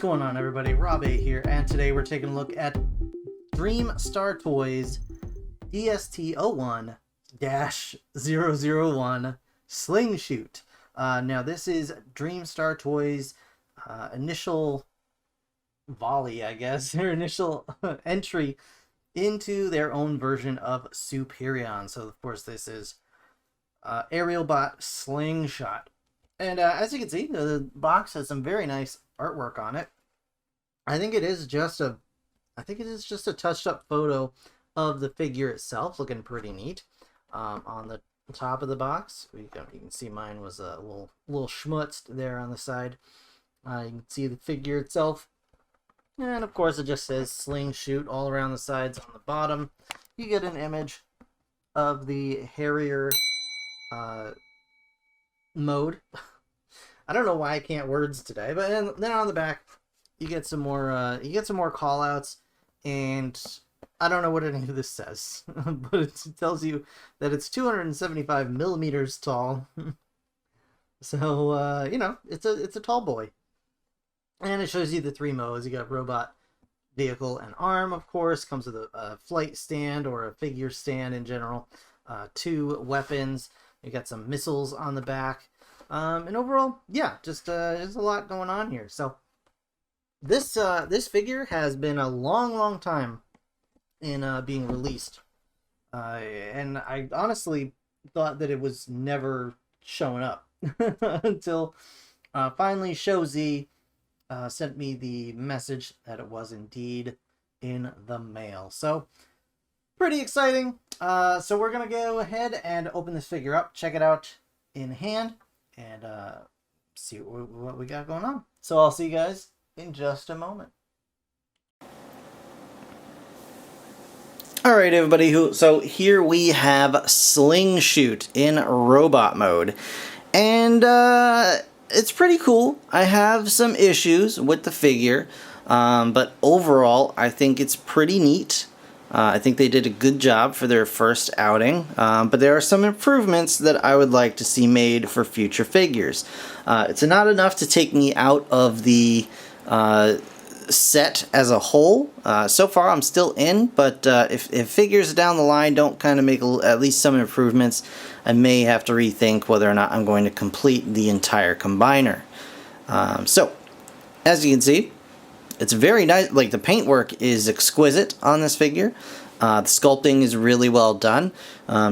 going on, everybody? Rob 8 here, and today we're taking a look at DreamStar Toys DST01-001 Slingshoot. Now this is DreamStar Toys' initial volley, I guess, their initial entry into their own version of Superion. So of course this is Aerial Bot Slingshot. And as you can see, the box has some very nice artwork on it. I think it is just a touched up photo of the figure itself, looking pretty neat. On the top of the box, you can see mine was a little schmutzed there on the side. You can see the figure itself, and of course it just says Slingshoot all around the sides. On the bottom, you get an image of the Harrier mode. I don't know why I can't words today, but then on the back you get some more call outs, and I don't know what any of this says, but it tells you that it's 275 millimeters tall. So you know, it's a tall boy, and it shows you the three modes. You got robot, vehicle, and arm. Of course, comes with a flight stand or a figure stand in general. 2 weapons. You got some missiles on the back, and overall, yeah, just there's a lot going on here. So this figure has been a long time in being released, and I honestly thought that it was never showing up until finally ShowZ sent me the message that it was indeed in the mail. So pretty exciting. So we're gonna go ahead and open this figure up, check it out in hand, and see what we got going on. So I'll see you guys in just a moment. Alright, everybody, so here we have Slingshoot in robot mode, and it's pretty cool. I have some issues with the figure, but overall I think it's pretty neat. I think they did a good job for their first outing, but there are some improvements that I would like to see made for future figures. It's not enough to take me out of the set as a whole. So far I'm still in, but if figures down the line don't kind of make at least some improvements, I may have to rethink whether or not I'm going to complete the entire combiner. So, as you can see, it's very nice. Like, the paintwork is exquisite on this figure. The sculpting is really well done.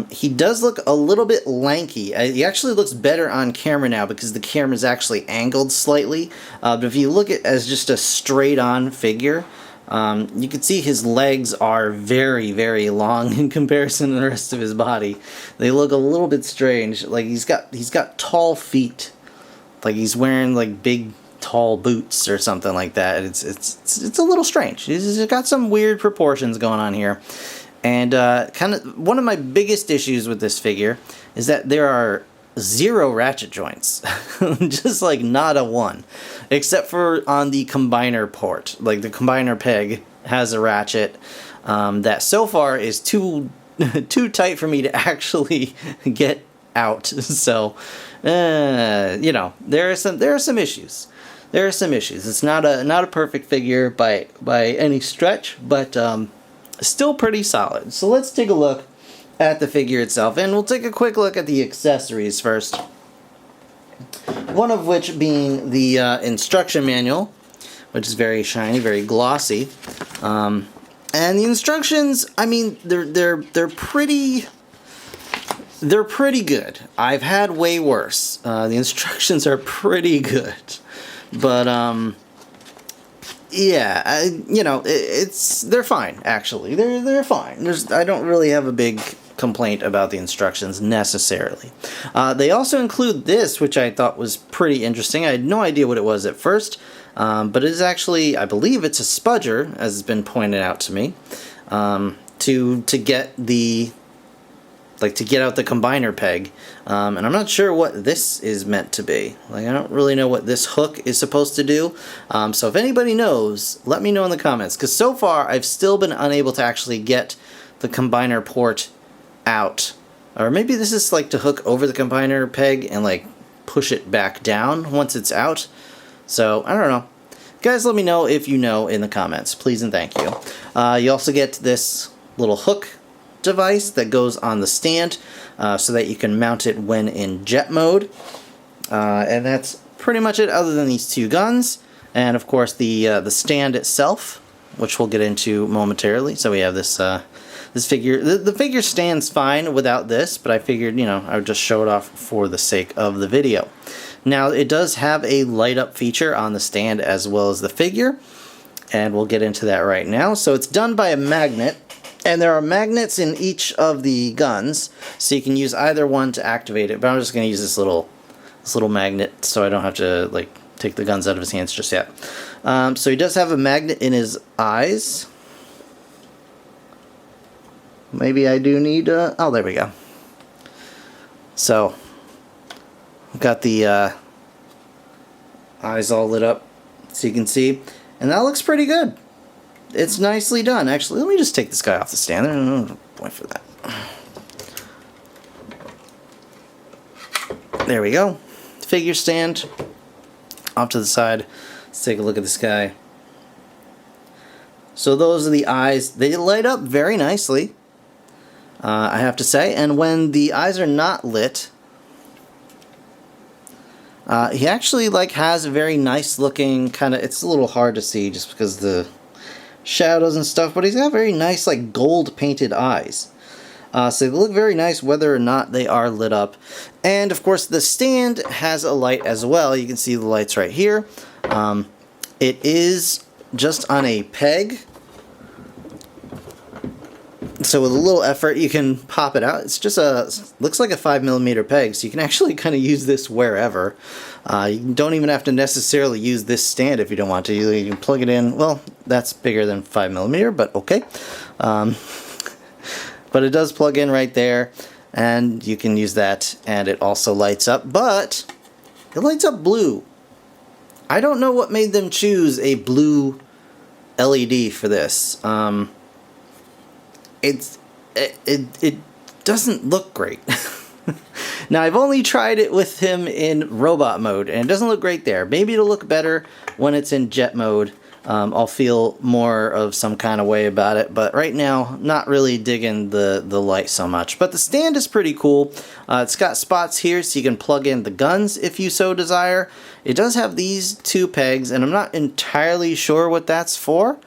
He does look a little bit lanky. He actually looks better on camera now because the camera is actually angled slightly. But if you look at it as just a straight-on figure, you can see his legs are very long in comparison to the rest of his body. They look a little bit strange. Like, he's got tall feet. Like he's wearing like big tall boots or something like that. It's a little strange. He's got some weird proportions going on here, and kind of one of my biggest issues with this figure is that there are 0 ratchet joints. Just like not a one, except for on the combiner port. Like, the combiner peg has a ratchet that so far is too tight for me to actually get out. So you know, there are some issues. There are some issues. It's not a perfect figure by any stretch, but still pretty solid. So let's take a look at the figure itself, and we'll take a quick look at the accessories first. One of which being the instruction manual, which is very shiny, very glossy. And the instructions, I mean, they're pretty good. I've had way worse. The instructions are pretty good. But, yeah, you know, they're fine, actually. They're fine. I don't really have a big complaint about the instructions, necessarily. They also include this, which I thought was pretty interesting. I had no idea what it was at first, but it is actually, I believe it's a spudger, as has been pointed out to me, to get the... like, to get out the combiner peg, and I'm not sure what this is meant to be. Like, I don't really know what this hook is supposed to do, so if anybody knows, let me know in the comments, because so far I've still been unable to actually get the combiner port out. Or maybe this is like to hook over the combiner peg and like push it back down once it's out. So I don't know. Guys, let me know if you know in the comments, please and thank you. You also get this little hook device that goes on the stand so that you can mount it when in jet mode. And that's pretty much it, other than these two guns. And of course the stand itself, which we'll get into momentarily. So we have this this figure. The figure stands fine without this, but I figured, you know, I would just show it off for the sake of the video. Now, it does have a light up feature on the stand as well as the figure, and we'll get into that right now. So it's done by a magnet, and there are magnets in each of the guns, so you can use either one to activate it, but I'm just going to use this little magnet so I don't have to like take the guns out of his hands just yet. So he does have a magnet in his eyes. Maybe I do need oh, there we go. So we've got the eyes all lit up so you can see, and that looks pretty good. It's nicely done. Actually, let me just take this guy off the stand. There's no point for that. There we go. Figure stand off to the side. Let's take a look at this guy. So those are the eyes. They light up very nicely, I have to say. And when the eyes are not lit, he actually like has a very nice looking kind of, it's a little hard to see just because the shadows and stuff, but he's got very nice like gold painted eyes. So they look very nice whether or not they are lit up. And of course the stand has a light as well. You can see the lights right here. It is just on a peg, so with a little effort you can pop it out. It's just looks like a 5mm peg, so you can actually kind of use this wherever. You don't even have to necessarily use this stand if you don't want to. You can plug it in. Well, that's bigger than 5mm, but okay. But it does plug in right there, and you can use that, and it also lights up, but it lights up blue. I don't know what made them choose a blue LED for this. It doesn't look great. Now, I've only tried it with him in robot mode, and it doesn't look great there. Maybe it'll look better when it's in jet mode. I'll feel more of some kind of way about it, but right now, not really digging the light so much. But the stand is pretty cool. It's got spots here so you can plug in the guns if you so desire. It does have these two pegs, and I'm not entirely sure what that's for.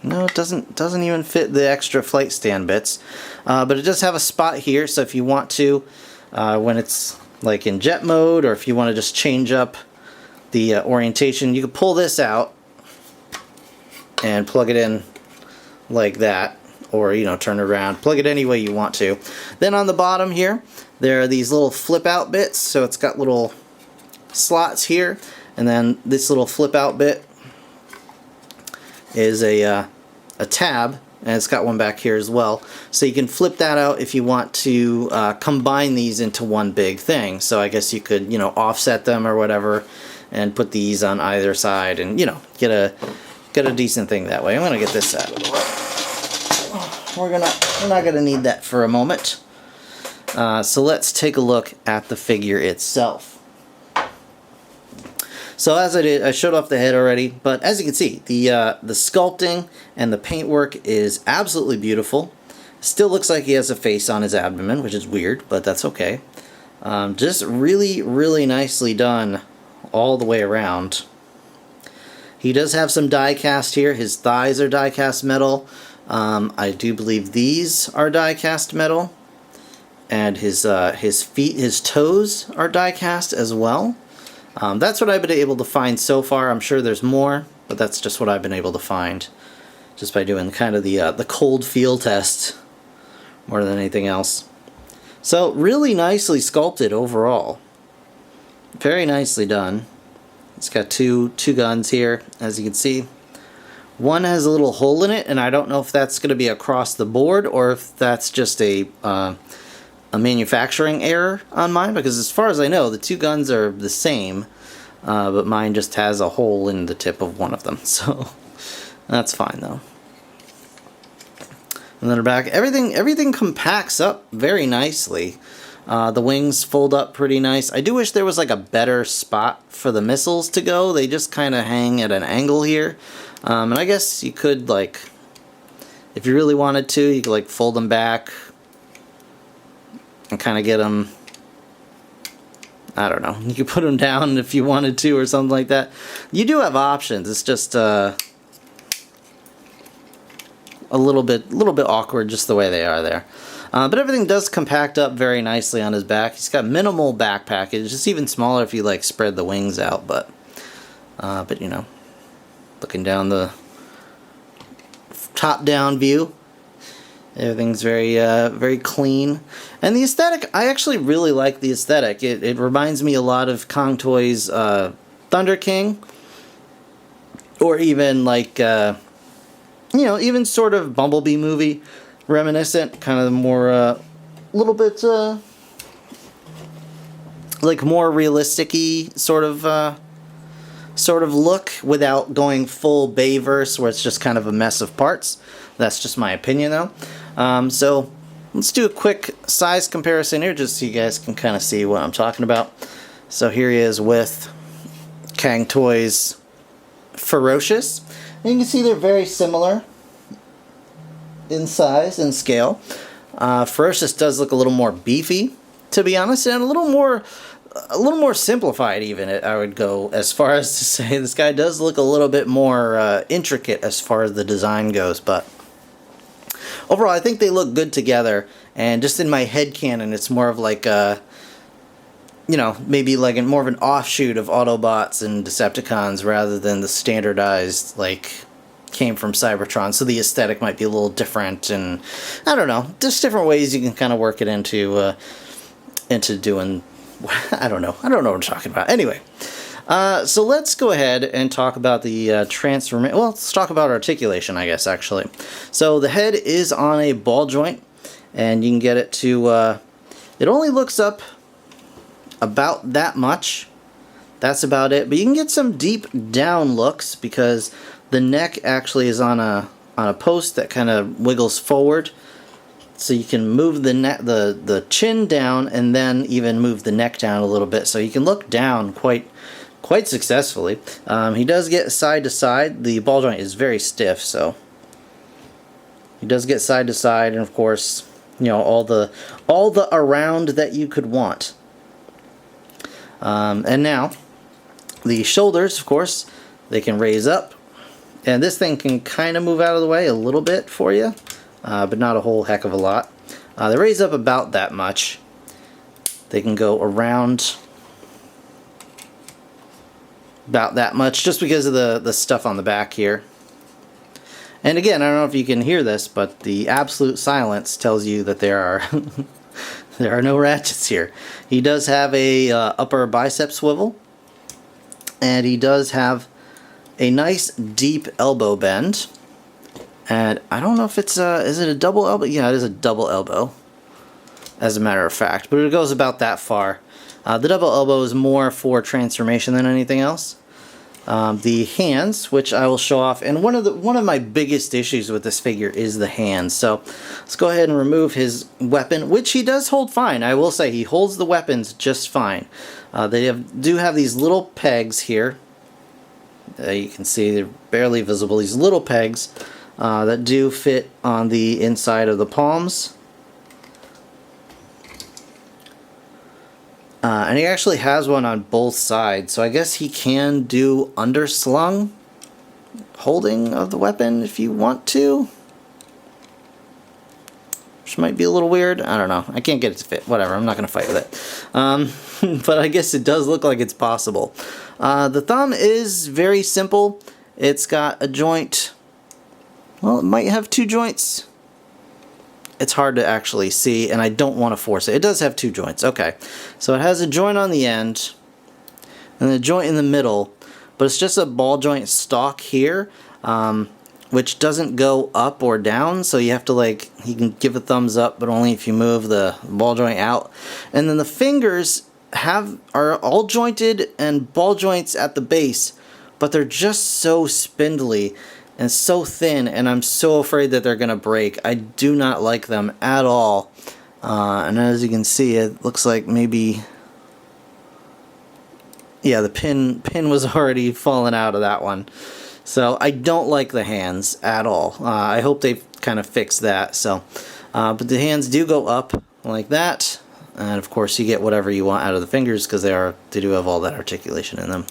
No, it doesn't even fit the extra flight stand bits. But it does have a spot here, so if you want to, when it's like in jet mode, or if you want to just change up the orientation, you can pull this out and plug it in like that, or, you know, turn it around, plug it any way you want to. Then on the bottom here, there are these little flip out bits, so it's got little slots here, and then this little flip out bit is a tab, and it's got one back here as well, so you can flip that out if you want to combine these into one big thing. So I guess you could, you know, offset them or whatever, and put these on either side, and, you know, get a decent thing that way. I'm gonna get this out of the way. We're not gonna need that for a moment. So let's take a look at the figure itself. So as I did, I showed off the head already, but as you can see, the sculpting and the paintwork is absolutely beautiful. Still looks like he has a face on his abdomen, which is weird, but that's okay. Just really, really nicely done all the way around. He does have some die cast here. His thighs are die cast metal. I do believe these are die cast metal, and his feet, his toes are die cast as well. That's what I've been able to find so far. I'm sure there's more, but that's just what I've been able to find, just by doing kind of the cold feel test more than anything else. So really nicely sculpted overall. Very nicely done. It's got two guns here, as you can see. One has a little hole in it, and I don't know if that's going to be across the board or if that's just a manufacturing error on mine, because as far as I know, the two guns are the same, but mine just has a hole in the tip of one of them, so that's fine though. And then the back, everything compacts up very nicely. The wings fold up pretty nice. I do wish there was like a better spot for the missiles to go. They just kind of hang at an angle here. And I guess you could, like, if you really wanted to, you could like fold them back and kind of get them, I don't know, you could put them down if you wanted to or something like that. You do have options. It's just a little bit awkward just the way they are there. But everything does compact up very nicely on his back. He's got minimal back package. It's even smaller if you like spread the wings out, but you know, looking down the top-down view, everything's very very clean. And the aesthetic, I actually really like the aesthetic. It reminds me a lot of Kong Toys Thunder King, or even like you know, even sort of Bumblebee movie reminiscent, kind of more a little bit like more realistic-y sort of look, without going full Bayverse where it's just kind of a mess of parts. That's just my opinion though. So let's do a quick size comparison here just so you guys can kind of see what I'm talking about. So here he is with Kong Toys Ferocious. And you can see they're very similar in size and scale. Ferocious does look a little more beefy, to be honest, and a little more simplified even, I would go as far as to say. This guy does look a little bit more intricate as far as the design goes, but overall I think they look good together. And just in my head canon, it's more of like a, you know, maybe like more of an offshoot of Autobots and Decepticons rather than the standardized, like, came from Cybertron. So the aesthetic might be a little different, and I don't know, just different ways you can kind of work it into doing, I don't know what I'm talking about. Anyway, so let's go ahead and talk about the transformation. Well, let's talk about articulation, I guess, actually. So the head is on a ball joint, and you can get it to, it only looks up about that much. That's about it. But you can get some deep down looks because the neck actually is on a post that kind of wiggles forward. So you can move the chin down and then even move the neck down a little bit. So you can look down quite successfully. He does get side to side. The ball joint is very stiff, so he does get side to side, and of course, you know, all the around that you could want. And now the shoulders, of course, they can raise up, and this thing can kind of move out of the way a little bit for you, but not a whole heck of a lot. They raise up about that much. They can go around about that much just because of the stuff on the back here. And again, I don't know if you can hear this, but the absolute silence tells you that there are there are no ratchets here. He does have a upper bicep swivel, and he does have a nice deep elbow bend. And I don't know if it's is it a double elbow? Yeah, it is a double elbow, as a matter of fact, but it goes about that far. The double elbow is more for transformation than anything else. The hands, which I will show off, and one of my biggest issues with this figure is the hands. So let's go ahead and remove his weapon, which he does hold fine. I will say he holds the weapons just fine. They do have these little pegs here. You can see they're barely visible. These little pegs that do fit on the inside of the palms. And he actually has one on both sides, so I guess he can do underslung holding of the weapon if you want to. Which might be a little weird. I don't know. I can't get it to fit. Whatever, I'm not going to fight with it. But I guess it does look like it's possible. The thumb is very simple. It's got a joint. Well, it might have two joints. It's hard to actually see, and I don't want to force it. It does have two joints. Okay, so it has a joint on the end and a joint in the middle, but it's just a ball joint stock here, which doesn't go up or down, so you have to, like, you can give a thumbs up, but only if you move the ball joint out. And then the fingers are all jointed and ball joints at the base, but they're just so spindly and so thin, and I'm so afraid that they're gonna break. I do not like them at all. And as you can see, it looks like maybe, yeah, the pin was already falling out of that one. So I don't like the hands at all. I hope they've kind of fixed that. So, but the hands do go up like that, and of course you get whatever you want out of the fingers because they do have all that articulation in them.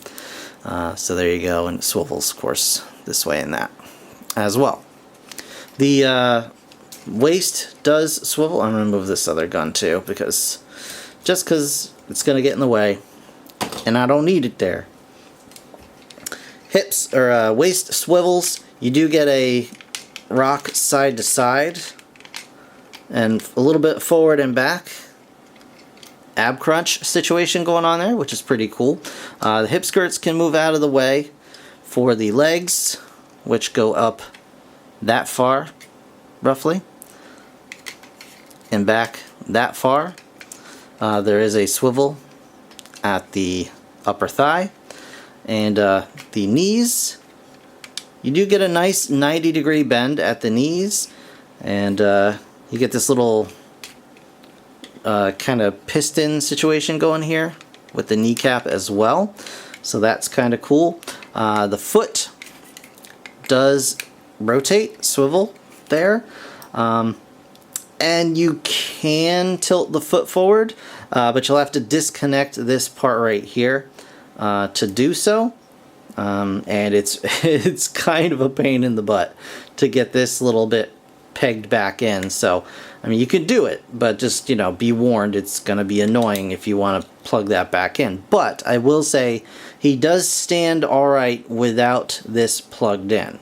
So there you go, and it swivels, of course, this way and that as well. The waist does swivel. I'm going to move this other gun too, because it's going to get in the way, and I don't need it there. Hips or waist swivels. You do get a rock side to side, and a little bit forward and back. Ab crunch situation going on there, which is pretty cool. The hip skirts can move out of the way for the legs, which go up that far, roughly, and back that far. There is a swivel at the upper thigh, and the knees, you do get a nice 90-degree bend at the knees, and you get this little kind of piston situation going here with the kneecap as well, so that's kind of cool. The foot does rotate, swivel there, and you can tilt the foot forward, but you'll have to disconnect this part right here to do so, and it's kind of a pain in the butt to get this little bit pegged back in. So I mean, you could do it, but just, you know, be warned, it's gonna be annoying if you want to plug that back in. But I will say he does stand alright without this plugged in.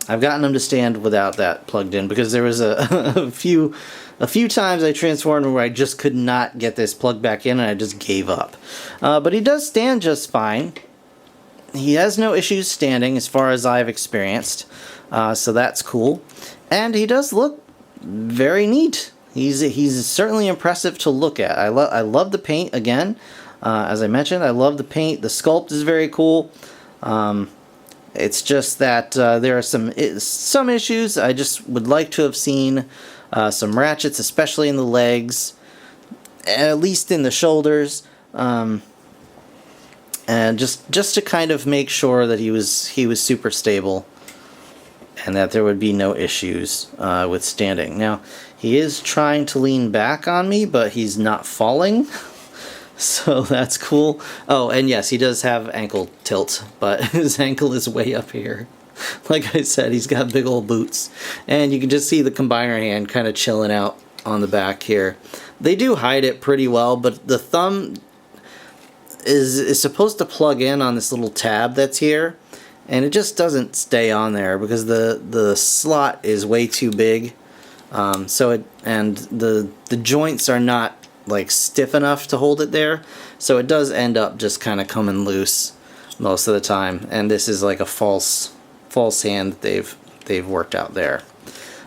I've gotten him to stand without that plugged in because there was a few times I transformed where I just could not get this plugged back in and I just gave up. But he does stand just fine. He has no issues standing as far as I've experienced, so that's cool. And he does look very neat. He's certainly impressive to look at. I love the paint again. As I mentioned, I love the paint. The sculpt is very cool. It's just that there are some issues. I just would like to have seen some ratchets, especially in the legs, at least in the shoulders, and just to kind of make sure that he was super stable, and that there would be no issues with standing. Now, he is trying to lean back on me, but he's not falling, so that's cool. Oh, and yes, he does have ankle tilt, but his ankle is way up here. Like I said, he's got big old boots, and you can just see the combiner hand kind of chilling out on the back here. They do hide it pretty well, but the thumb is supposed to plug in on this little tab that's here, and it just doesn't stay on there because the slot is way too big. And the joints are not like stiff enough to hold it there, so it does end up just kind of coming loose most of the time. And this is like a false hand that they've worked out there.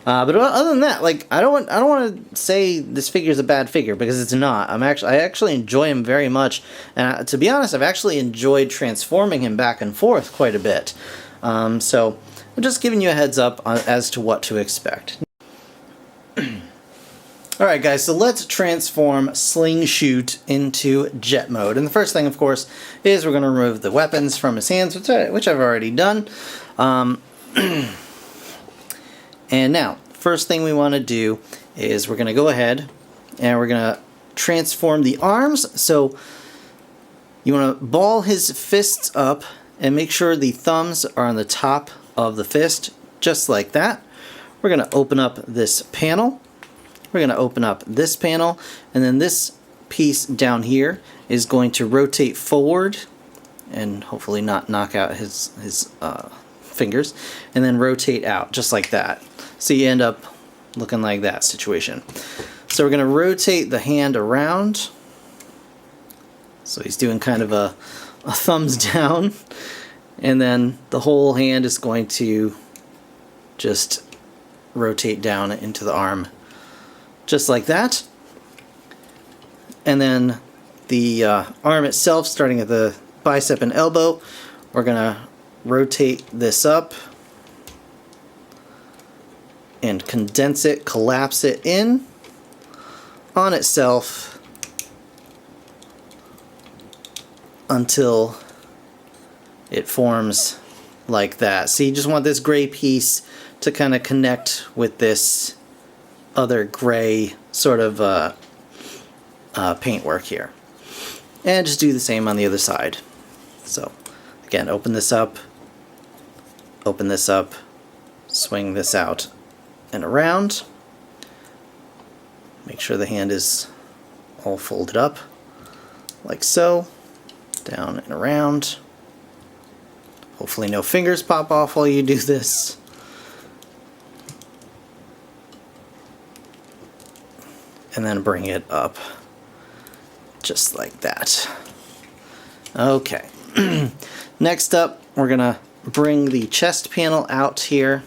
But other than that, like I don't want to say this figure is a bad figure, because it's not. I actually enjoy him very much, and to be honest, I've actually enjoyed transforming him back and forth quite a bit. So I'm just giving you a heads up as to what to expect. Alright guys, so let's transform Slingshoot into jet mode. And the first thing, of course, is we're going to remove the weapons from his hands, which I've already done. And now, first thing we want to do is we're going to go ahead and we're going to transform the arms. So you want to ball his fists up and make sure the thumbs are on the top of the fist, just like that. We're going to open up this panel. We're going to open up this panel, and then this piece down here is going to rotate forward and hopefully not knock out his fingers, and then rotate out just like that. So you end up looking like that situation. So we're going to rotate the hand around. So he's doing kind of a thumbs down, and then the whole hand is going to just rotate down into the arm just like that. And then the arm itself, starting at the bicep and elbow, we're going to rotate this up and condense it, collapse it in on itself until it forms like that. So you just want this gray piece to kind of connect with this other gray sort of paintwork here. And just do the same on the other side. So again, open this up, swing this out and around. Make sure the hand is all folded up like so, down and around. Hopefully no fingers pop off while you do this. And then bring it up just like that. Okay. Next up, we're gonna bring the chest panel out here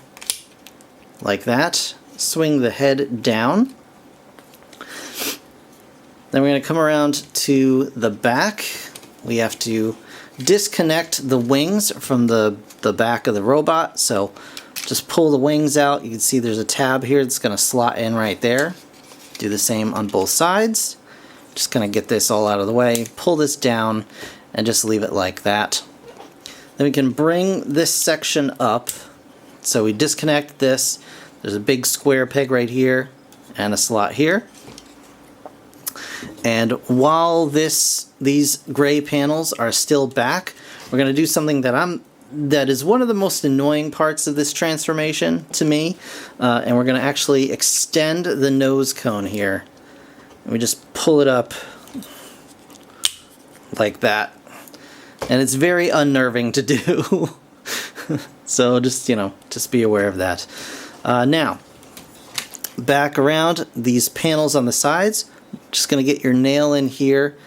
like that. Swing the head down. Then we're going to come around to the back. We have to disconnect the wings from the back of the robot. So just pull the wings out. You can see there's a tab here that's going to slot in right there. Do the same on both sides. Just going to get this all out of the way. Pull this down and just leave it like that. Then we can bring this section up. So we disconnect this. There's a big square peg right here and a slot here. And while these gray panels are still back, we're going to do something that is one of the most annoying parts of this transformation to me. And we're going to actually extend the nose cone here. And we just pull it up like that. And it's very unnerving to do. So just, just be aware of that. Now, back around these panels on the sides. Just going to get your nail in here,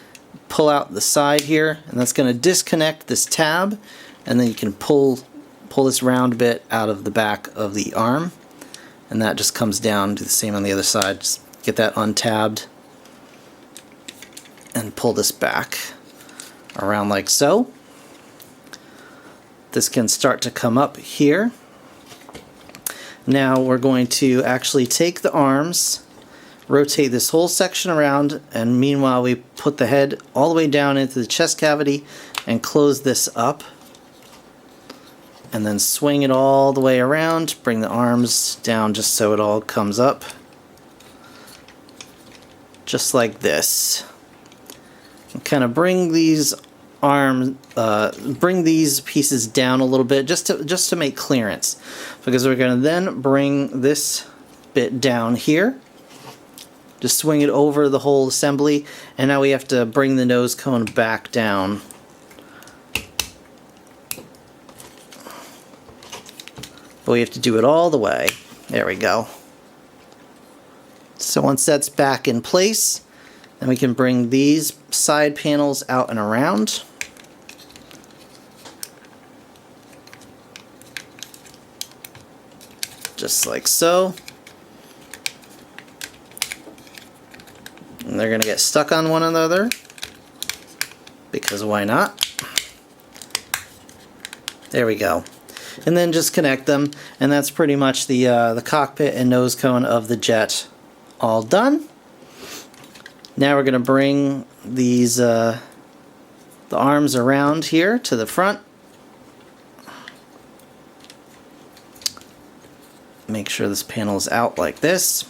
pull out the side here, and that's going to disconnect this tab, and then you can pull this round bit out of the back of the arm, and that just comes down. Do the same on the other side. Just get that untabbed and pull this back around like so. This can start to come up here. Now we're going to actually take the arms, rotate this whole section around, and meanwhile we put the head all the way down into the chest cavity and close this up. And then swing it all the way around, bring the arms down just so it all comes up. Just like this. And kind of bring these bring these pieces down a little bit just to make clearance. Because we're going to then bring this bit down here. Just swing it over the whole assembly, and now we have to bring the nose cone back down. But we have to do it all the way. There we go. So once that's back in place, then we can bring these side panels out and around. Just like so. And they're going to get stuck on one another, because why not? There we go. And then just connect them, and that's pretty much the cockpit and nose cone of the jet all done. Now we're going to bring these the arms around here to the front. Make sure this panel is out like this.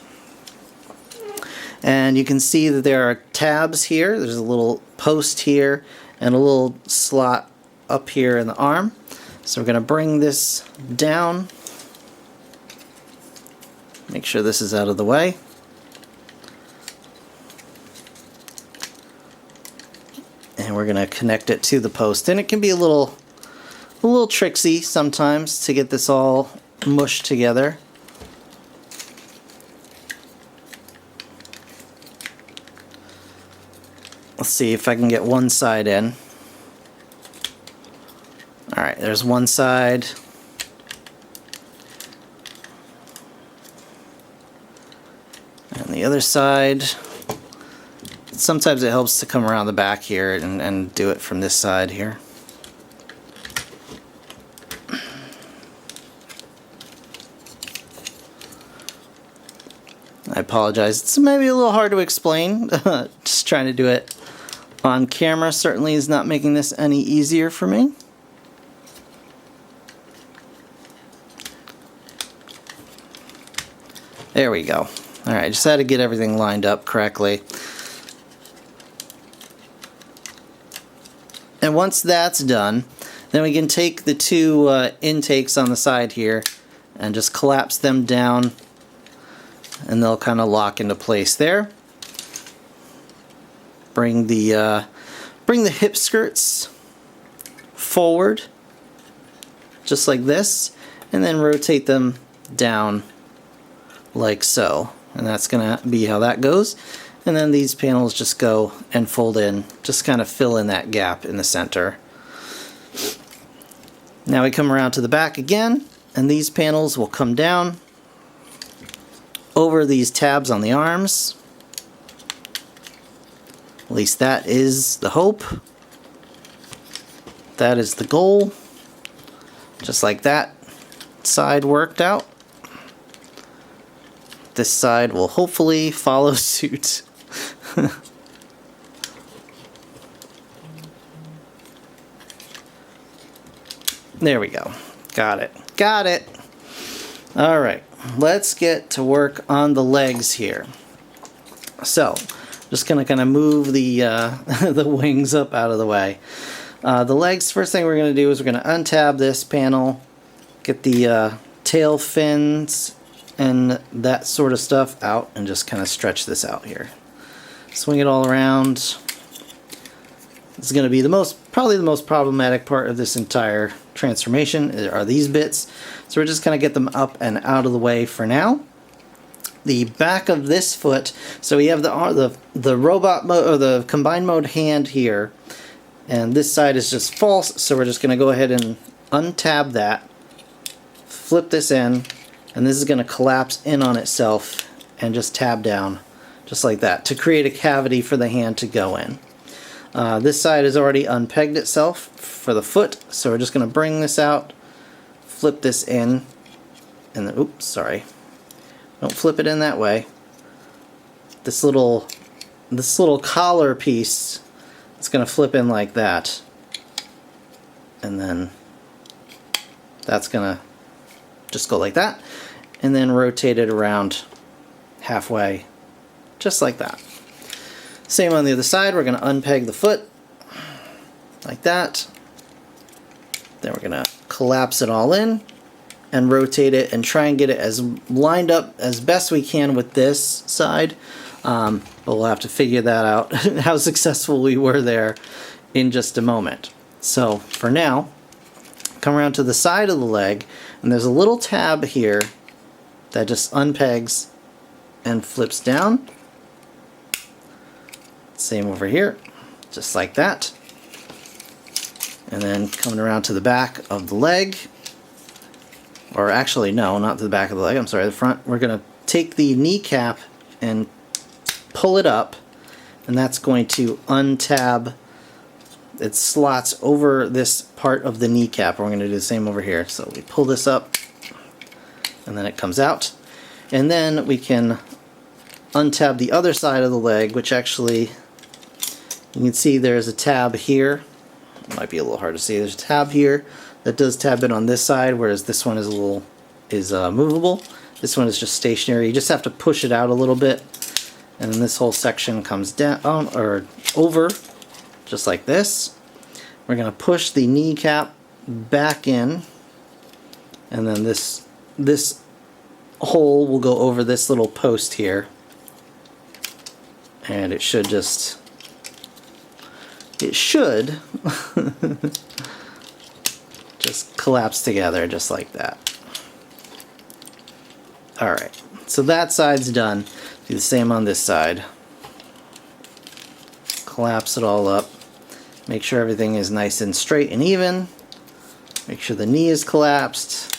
And you can see that there are tabs here. There's a little post here and a little slot up here in the arm. So we're going to bring this down. Make sure this is out of the way. And we're going to connect it to the post. And it can be a little tricksy sometimes to get this all mushed together. Let's see if I can get one side in. Alright, there's one side. And the other side. Sometimes it helps to come around the back here and do it from this side here. I apologize. It's maybe a little hard to explain. Just trying to do it on camera certainly is not making this any easier for me. There we go. Alright, just had to get everything lined up correctly. And once that's done, then we can take the two intakes on the side here and just collapse them down, and they'll kind of lock into place there. Bring the hip skirts forward, just like this, and then rotate them down like so. And that's gonna be how that goes. And then these panels just go and fold in, just kind of fill in that gap in the center. Now we come around to the back again, and these panels will come down over these tabs on the arms. At least that is the hope. That is the goal. Just like that side worked out. This side will hopefully follow suit. There we go. Got it. Got it. Alright, let's get to work on the legs here. So, just gonna kind of move the the wings up out of the way. The legs, first thing we're gonna do is we're gonna untab this panel, get the tail fins and that sort of stuff out, and just kind of stretch this out here. Swing it all around. This is going to be probably the most problematic part of this entire transformation are these bits. So we're just going to get them up and out of the way for now. The back of this foot, so we have the robot mode, or the combined mode hand here, and this side is just false, so we're just going to go ahead and untab that, flip this in, and this is going to collapse in on itself and just tab down just like that to create a cavity for the hand to go in. This side has already unpegged itself for the foot, so we're just going to bring this out, flip this in, and then, oops, sorry, don't flip it in that way. This little collar piece, it's going to flip in like that, and then that's going to just go like that, and then rotate it around halfway, just like that. Same on the other side. We're going to unpeg the foot like that. Then we're going to collapse it all in and rotate it and try and get it as lined up as best we can with this side. But we'll have to figure that out, how successful we were there, in just a moment. So for now, come around to the side of the leg, and there's a little tab here that just unpegs and flips down. Same over here, just like that. And then coming around to the back of the leg, or actually no, not to the back of the leg, I'm sorry, the front. We're going to take the kneecap and pull it up, and that's going to untab. It slots over this part of the kneecap. We're going to do the same over here. So we pull this up, and then it comes out. And then we can untab the other side of the leg, which actually, you can see there's a tab here. It might be a little hard to see. There's a tab here that does tab in on this side, whereas this one is movable. This one is just stationary. You just have to push it out a little bit, and then this whole section comes down or over, just like this. We're going to push the kneecap back in, and then this hole will go over this little post here, and it should just just collapse together just like that. Alright, so that side's done. Do the same on this side. Collapse it all up. Make sure everything is nice and straight and even. Make sure the knee is collapsed.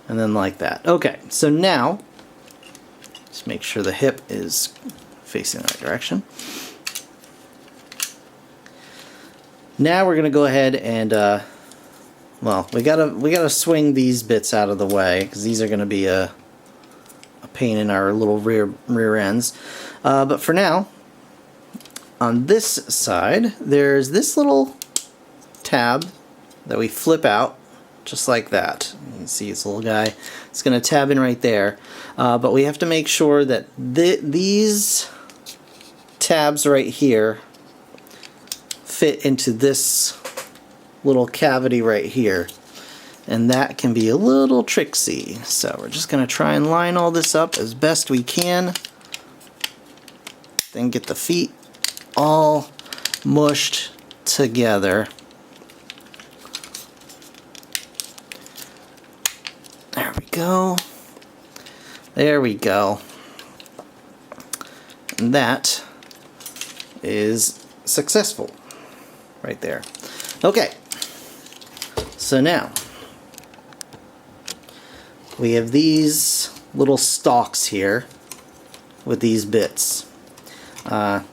And then like that. Okay, so now, just make sure the hip is facing the right direction. Now we're going to go ahead and, well, we gotta swing these bits out of the way, because these are going to be a pain in our little rear ends. But for now, on this side, there's this little tab that we flip out, just like that. You can see this little guy. It's going to tab in right there. But we have to make sure that these tabs right here fit into this little cavity right here. And that can be a little tricksy. So we're just going to try and line all this up as best we can. Then get the feet all mushed together. There we go. There we go. And that is successful right there. Okay. So now we have these little stalks here with these bits.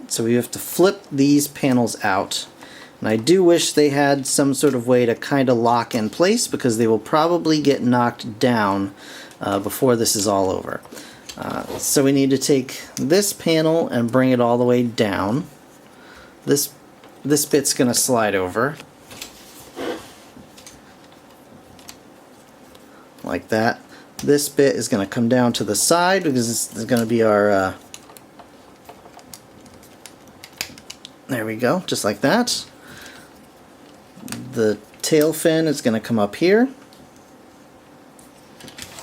So we have to flip these panels out. And I do wish they had some sort of way to kind of lock in place, because they will probably get knocked down before this is all over. So we need to take this panel and bring it all the way down. This bit's going to slide over. Like that. This bit is going to come down to the side, because this is going to be our... there we go, just like that. The tail fin is going to come up here.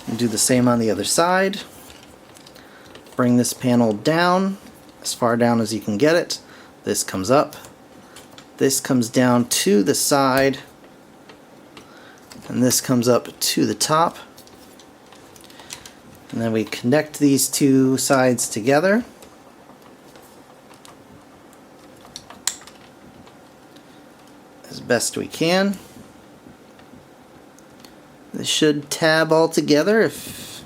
And do the same on the other side. Bring this panel down, as far down as you can get it. This comes up. This comes down to the side. And this comes up to the top. And then we connect these two sides together. As best we can. This should tab all together if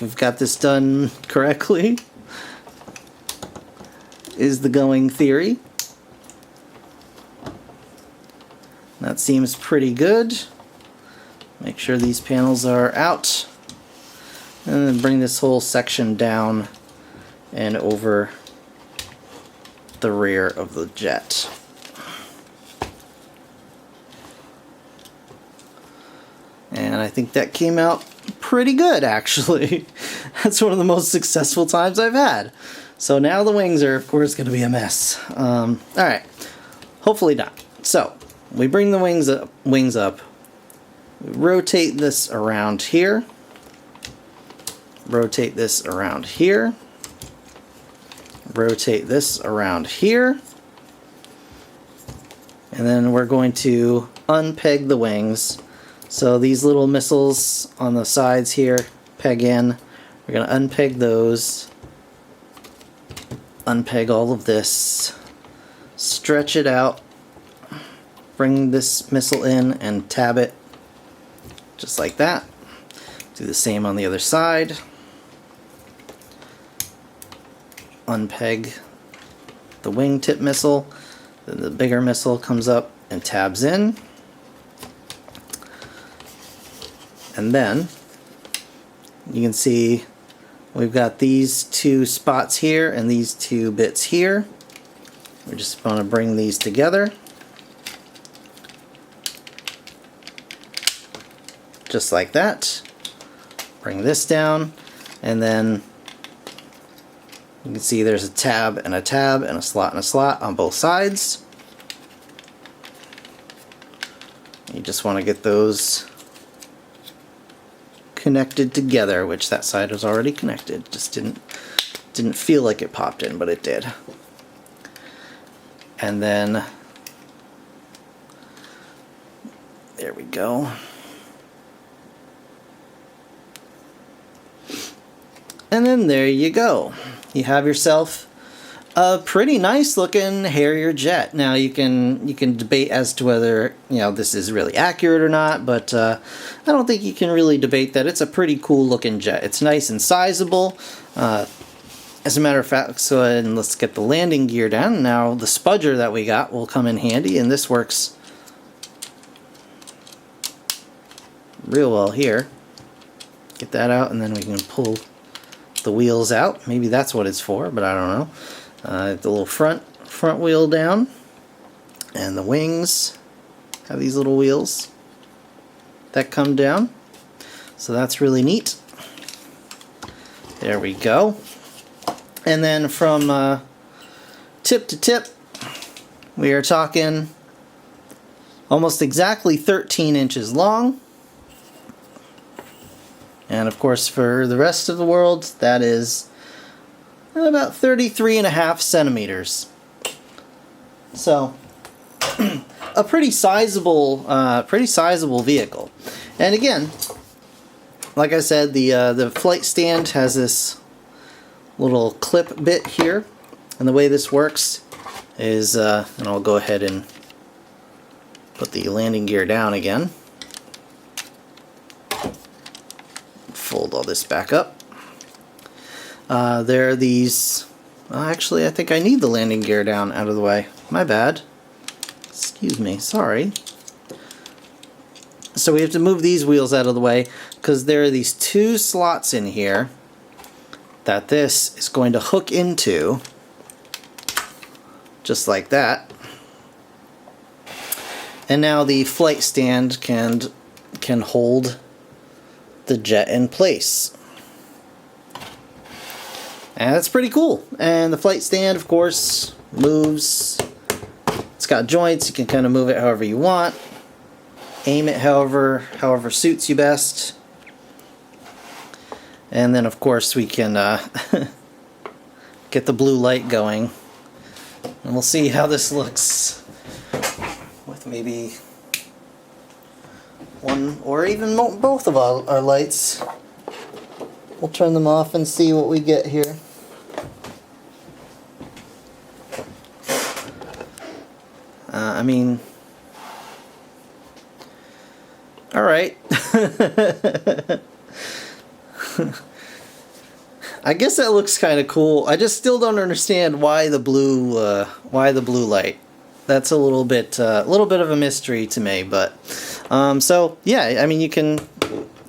we've got this done correctly, is the going theory. That seems pretty good. Make sure these panels are out. And then bring this whole section down and over the rear of the jet. And I think that came out pretty good, actually. That's one of the most successful times I've had. So now the wings are, of course, going to be a mess. Alright, hopefully not. So, we bring the wings up, we rotate this around here, rotate this around here, rotate this around here, and then we're going to unpeg the wings. So these little missiles on the sides here peg in. We're going to unpeg those, unpeg all of this, stretch it out, bring this missile in and tab it just like that. Do the same on the other side. Unpeg the wingtip missile, then the bigger missile comes up and tabs in. And then you can see we've got these two spots here and these two bits here. We just want to bring these together. Just like that. Bring this down, and then you can see there's a tab and a tab and a slot on both sides. You just want to get those connected together, which that side was already connected. Just didn't feel like it popped in, but it did. And then there we go. And then there you go. You have yourself a pretty nice looking Harrier jet. Now you can debate as to whether this is really accurate or not, but I don't think you can really debate that. It's a pretty cool looking jet. It's nice and sizable. As a matter of fact, so and let's get the landing gear down. Now the spudger that we got will come in handy, and this works real well here. Get that out, and then we can pull the wheels out. Maybe that's what it's for, but I don't know. The little front wheel down, and the wings have these little wheels that come down. So that's really neat. There we go. And then from tip to tip, we are talking almost exactly 13 inches long. And of course, for the rest of the world, that is about 33.5 centimeters. So, a pretty sizable vehicle. And again, like I said, the flight stand has this little clip bit here, and the way this works is, and I'll go ahead and put the landing gear down again. Fold all this back up. There are these, actually I think I need the landing gear down out of the way. My bad. Excuse me, sorry. So we have to move these wheels out of the way because there are these two slots in here that this is going to hook into, just like that. And now the flight stand can hold the jet in place. And that's pretty cool. And the flight stand, of course, moves. It's got joints. You can kind of move it however you want. Aim it however suits you best. And then, of course, we can get the blue light going. And we'll see how this looks with maybe one or even both of our lights. We'll turn them off and see what we get here. I mean, all right. I guess that looks kind of cool. I just still don't understand why the blue light. That's a little bit of a mystery to me. But so yeah, I mean, you can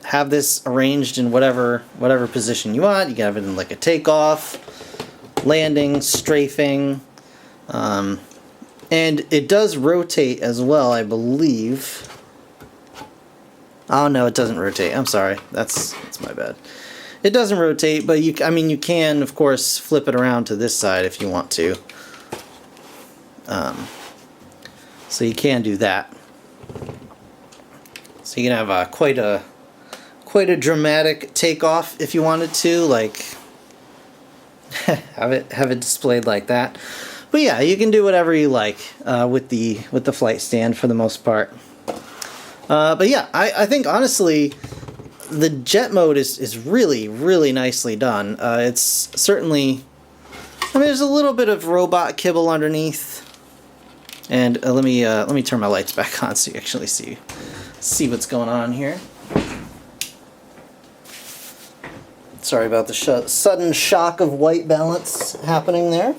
have this arranged in whatever position you want. You can have it in like a takeoff, landing, strafing, and it does rotate as well, I believe. Oh no, it doesn't rotate. I'm sorry. That's my bad. It doesn't rotate, but you can of course flip it around to this side if you want to. So you can do that. So you can have quite a dramatic takeoff if you wanted to, like have it displayed like that. But yeah, you can do whatever you like with the flight stand for the most part. But yeah, I think honestly the jet mode is really nicely done. It's certainly, I mean, there's a little bit of robot kibble underneath. And let me turn my lights back on so you actually see what's going on here. Sorry about the sudden shock of white balance happening there.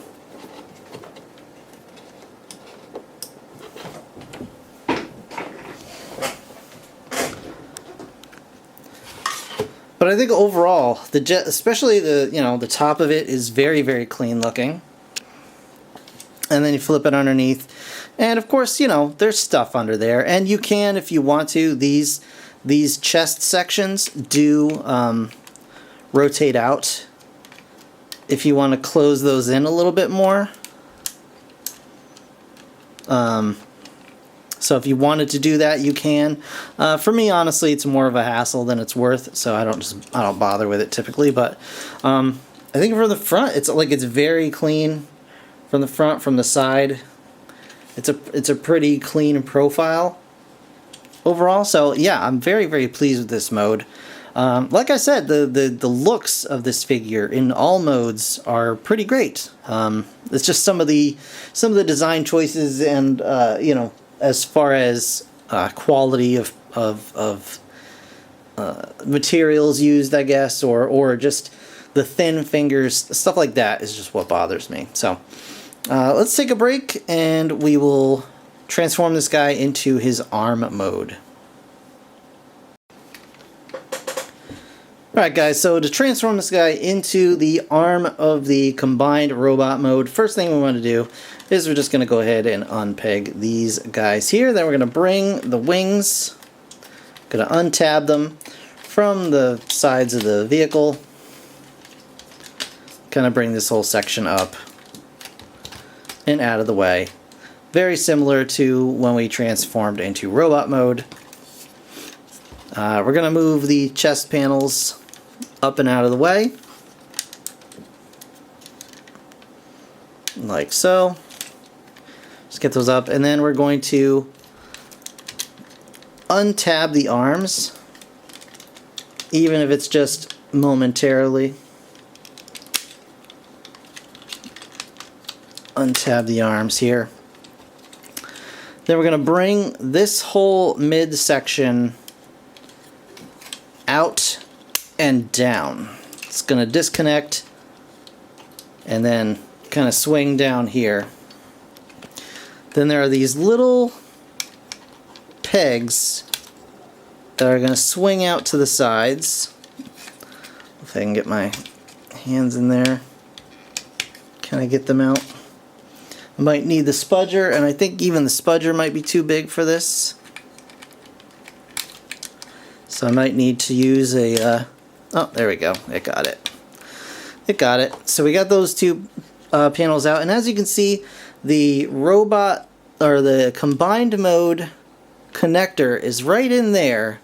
But I think overall, the jet, especially the top of it, is very clean looking. And then you flip it underneath, and of course, there's stuff under there, and you can, if you want to, these chest sections do rotate out if you want to close those in a little bit more. So if you wanted to do that, you can. For me, honestly, it's more of a hassle than it's worth, so I don't bother with it typically. But I think from the front, it's very clean. From the front, from the side, it's a pretty clean profile overall. So yeah, I'm very pleased with this mode. Like I said, the looks of this figure in all modes are pretty great. It's just some of the design choices and as far as quality of materials used, I guess, or just the thin fingers, stuff like that is just what bothers me. So let's take a break and we will transform this guy into his arm mode. Alright guys, so to transform this guy into the arm of the combined robot mode, first thing we want to do is we're just going to go ahead and unpeg these guys here. Then we're going to bring the wings, going to untab them from the sides of the vehicle, kind of bring this whole section up and out of the way. Very similar to when we transformed into robot mode. We're going to move the chest panels up and out of the way, like so. Just get those up, and then we're going to untab the arms, even if it's just momentarily. Untab the arms here. Then we're going to bring this whole midsection out and down. It's going to disconnect and then kind of swing down here. Then there are these little pegs that are going to swing out to the sides. If I can get my hands in there. Can I get them out? I might need the spudger, and I think even the spudger might be too big for this. So I might need to use a, oh, there we go. It got it. It got it. So we got those two panels out, and as you can see, the robot, or the combined mode connector is right in there.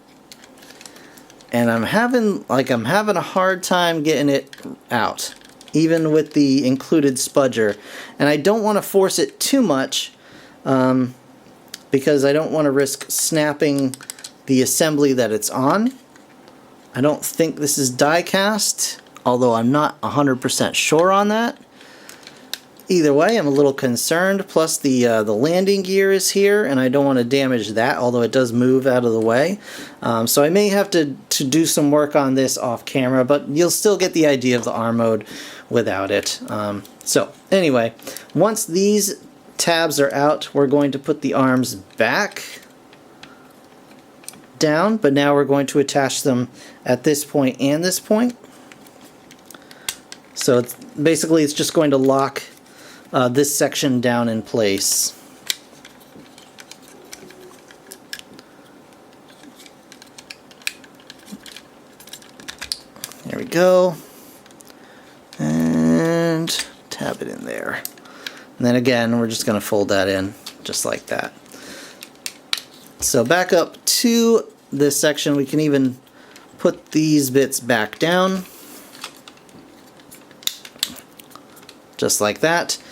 And I'm having a hard time getting it out, even with the included spudger. And I don't want to force it too much, because I don't want to risk snapping the assembly that it's on. I don't think this is die cast, although I'm not 100% sure on that. Either way, I'm a little concerned. Plus the landing gear is here, and I don't want to damage that, although it does move out of the way. So I may have to do some work on this off camera, but you'll still get the idea of the arm mode without it. So anyway, once these tabs are out, we're going to put the arms back down, but now we're going to attach them at this point and this point. So it's just going to lock this section down in place. There we go. And tab it in there. And then again, we're just going to fold that in just like that. So back up to this section, we can even put these bits back down. Just like that.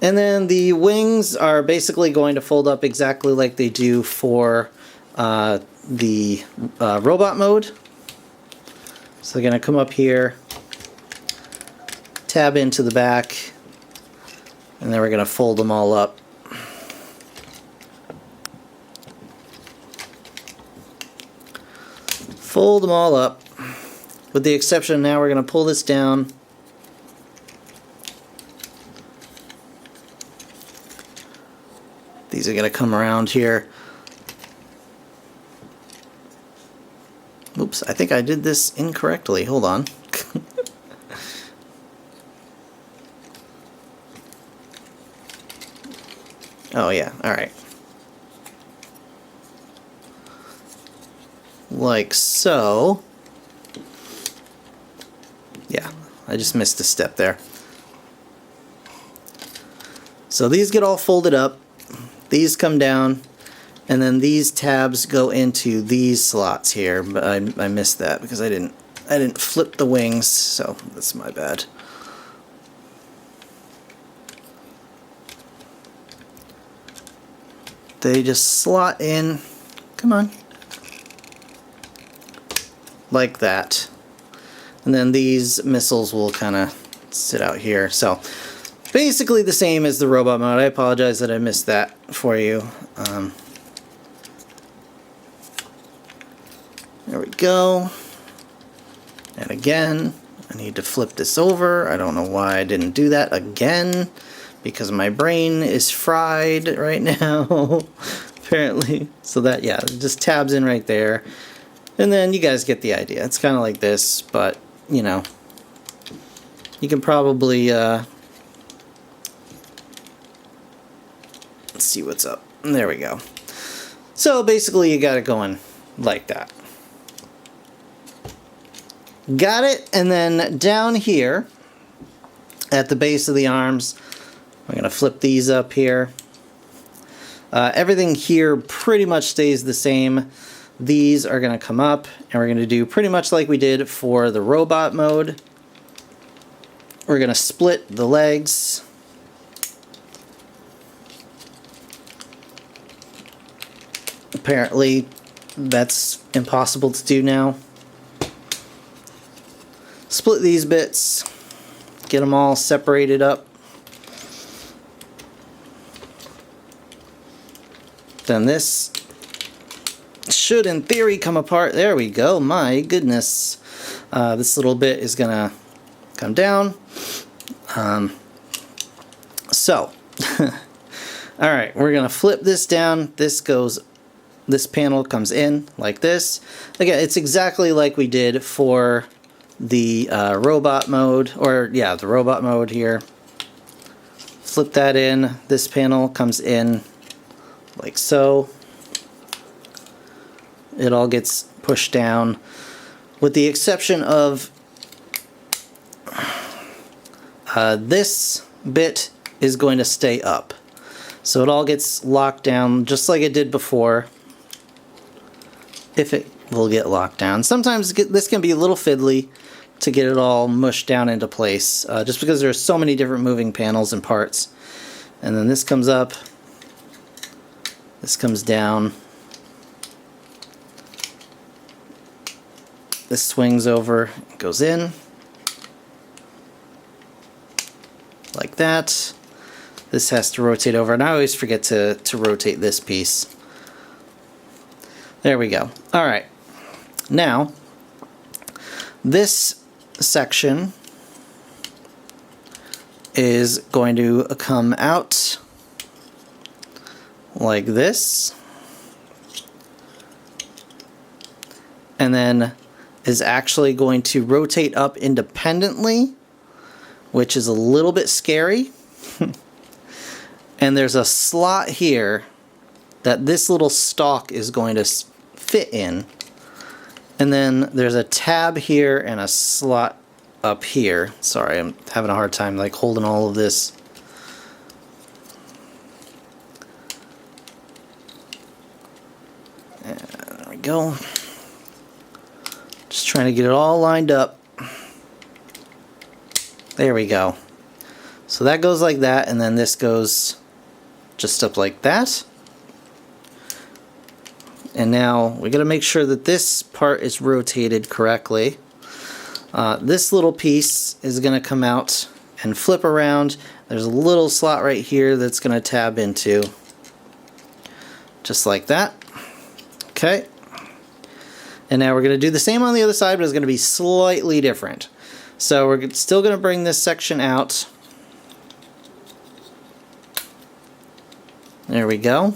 And then the wings are basically going to fold up exactly like they do for the robot mode. So they're going to come up here, tab into the back, and then we're going to fold them all up. Fold them all up, with the exception now we're going to pull this down. These are going to come around here. Oops, I think I did this incorrectly. Hold on. Oh yeah, alright. Like so. Yeah, I just missed a step there. So these get all folded up. These come down, and then these tabs go into these slots here, but I missed that because I didn't flip the wings, so that's my bad. They just slot in, come on, like that. And then these missiles will kind of sit out here. So basically the same as the robot mode. I apologize that I missed that for you. There we go. And again, I need to flip this over. I don't know why I didn't do that again, because my brain is fried right now, apparently. So that, yeah, it just tabs in right there. And then you guys get the idea. It's kind of like this, but, you know, you can probably, let's see what's up. There we go. So basically you got it going like that. Got it, and then down here at the base of the arms, I'm going to flip these up here. Everything here pretty much stays the same. These are going to come up, and we're going to do pretty much like we did for the robot mode. We're going to split the legs. Apparently, that's impossible to do now. Split these bits, get them all separated up. Then this should, in theory, come apart. There we go. My goodness. This little bit is going to come down. Alright, we're going to flip this down. This panel comes in like this. Again, it's exactly like we did for the robot mode, or yeah, the robot mode here. Flip that in. This panel comes in like so. It all gets pushed down, with the exception of this bit is going to stay up. So it all gets locked down just like it did before, if it will get locked down. Sometimes this can be a little fiddly to get it all mushed down into place, just because there's so many different moving panels and parts. And then this comes up, this comes down, this swings over, goes in, like that. This has to rotate over, and I always forget to rotate this piece. There we go. Alright, now this section is going to come out like this, and then is actually going to rotate up independently, which is a little bit scary. And there's a slot here that this little stalk is going to fit in. And then there's a tab here and a slot up here. Sorry, I'm having a hard time like holding all of this. And there we go. Just trying to get it all lined up. There we go. So that goes like that, and then this goes just up like that. And now we got to make sure that this part is rotated correctly. This little piece is going to come out and flip around. There's a little slot right here that's going to tab into, just like that. Okay. And now we're going to do the same on the other side, but it's going to be slightly different. So we're still going to bring this section out. There we go.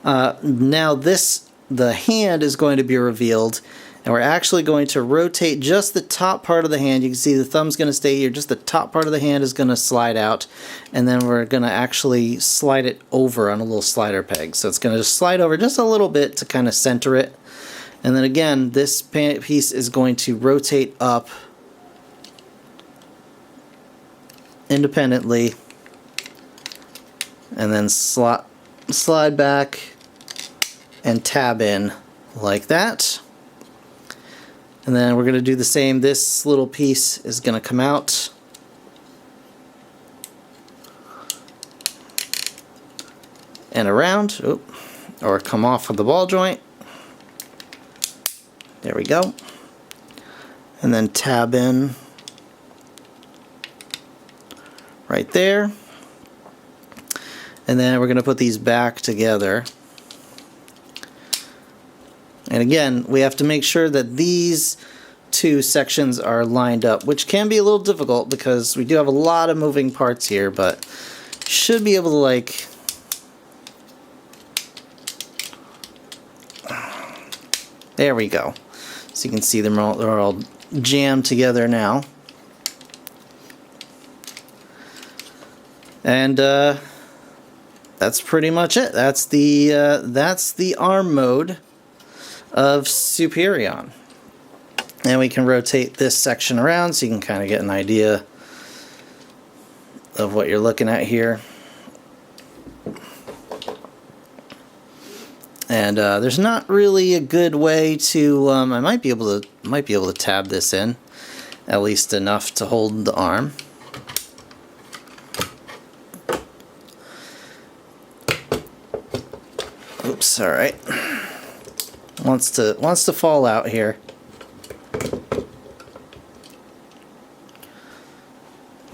Now the hand is going to be revealed, and we're actually going to rotate just the top part of the hand. You can see the thumb's going to stay here. Just the top part of the hand is going to slide out, and then we're going to actually slide it over on a little slider peg. So it's going to just slide over just a little bit to kind of center it. And then again, this piece is going to rotate up independently, and then slide back and tab in like that. And then we're going to do the same. This little piece is going to come out and around, or come off of the ball joint. There we go. And then tab in right there. And then we're going to put these back together. And again, we have to make sure that these two sections are lined up, which can be a little difficult because we do have a lot of moving parts here, but should be able to like There we go. So you can see them all, they're all jammed together now. And that's pretty much it. That's the arm mode of Superion. And we can rotate this section around so you can kind of get an idea of what you're looking at here. And there's not really a good way to. I might be able to tab this in, at least enough to hold the arm. Oops, all right. Wants to fall out here.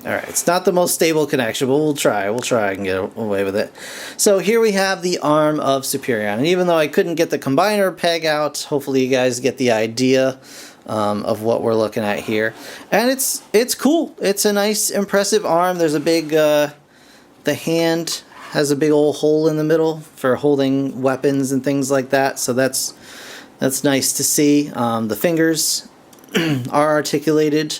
Alright, it's not the most stable connection, but we'll try and get away with it. So here we have the arm of Superion, and even though I couldn't get the combiner peg out, hopefully you guys get the idea of what we're looking at here. And it's cool. It's a nice, impressive arm. There's a big, the hand has a big old hole in the middle for holding weapons and things like that, so that's nice to see. The fingers are articulated,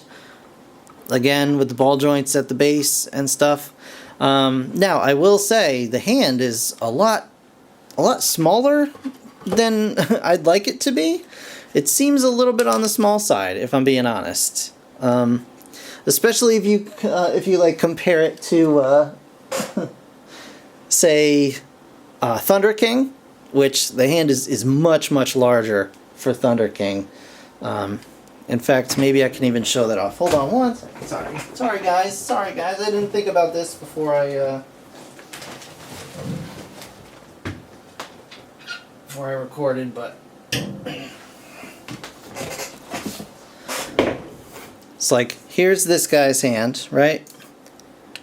again with the ball joints at the base and stuff. Now I will say the hand is a lot smaller than I'd like it to be. It seems a little bit on the small side, if I'm being honest. Especially if you like compare it to say Thunder King, which the hand is much larger for Thunder King. In fact, maybe I can even show that off. Hold on one second. Sorry guys. I didn't think about this before I recorded, but it's like, here's this guy's hand, right?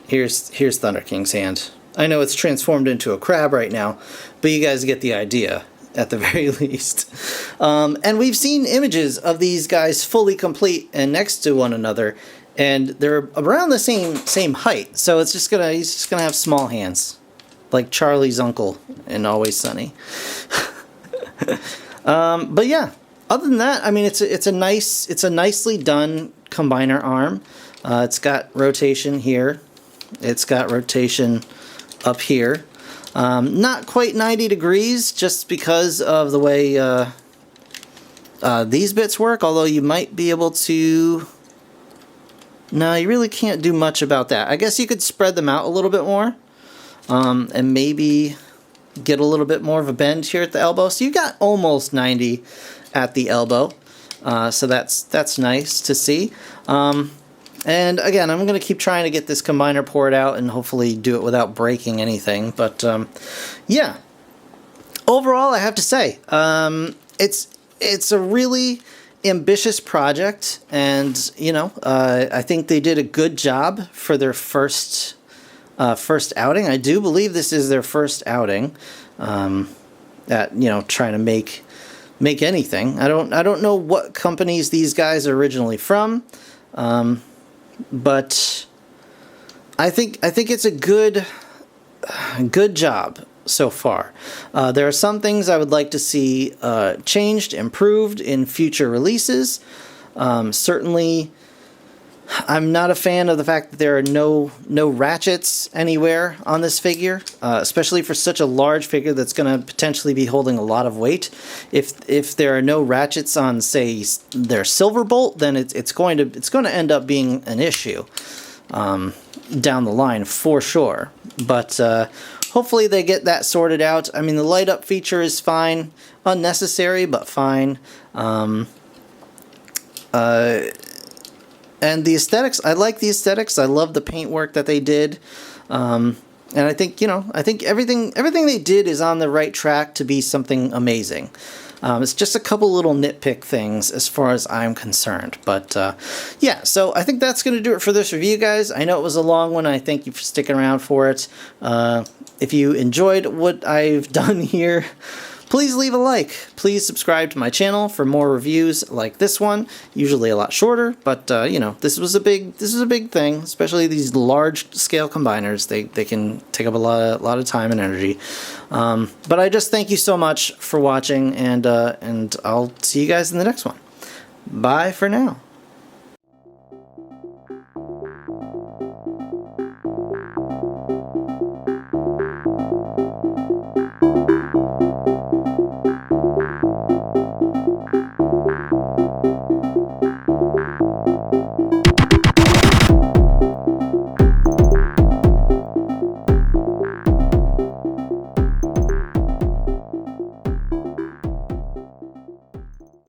Here's Thunder King's hand. I know it's transformed into a crab right now, but you guys get the idea at the very least. And we've seen images of these guys fully complete and next to one another, and they're around the same height. So it's he's just gonna have small hands, like Charlie's uncle in Always Sunny. But yeah, other than that, I mean, it's a nicely done combiner arm. It's got rotation here. It's got rotation up here. Not quite 90 degrees, just because of the way these bits work, although you might be able to... No, you really can't do much about that. I guess you could spread them out a little bit more, and maybe get a little bit more of a bend here at the elbow. So you got almost 90 at the elbow, so that's nice to see. And again, I'm going to keep trying to get this combiner poured out and hopefully do it without breaking anything. But yeah, overall, I have to say, it's a really ambitious project, and you know, I think they did a good job for their first outing. I do believe this is their first outing at, you know, trying to make anything. I don't know what companies these guys are originally from. But I think it's a good job so far. There are some things I would like to see changed, improved in future releases. Certainly, I'm not a fan of the fact that there are no ratchets anywhere on this figure, especially for such a large figure that's going to potentially be holding a lot of weight. If there are no ratchets on, say, their silver bolt, then it's going to end up being an issue down the line for sure. But hopefully they get that sorted out. I mean, the light up feature is fine, unnecessary but fine. And the aesthetics, I like the aesthetics. I love the paintwork that they did. And I think, you know, everything they did is on the right track to be something amazing. It's just a couple little nitpick things as far as I'm concerned. But yeah, so I think that's going to do it for this review, guys. I know it was a long one. I thank you for sticking around for it. If you enjoyed what I've done here, please leave a like. Please subscribe to my channel for more reviews like this one. Usually a lot shorter, but you know, this was a big thing, especially these large scale combiners. They can take up a lot of time and energy. But I just thank you so much for watching, and I'll see you guys in the next one. Bye for now.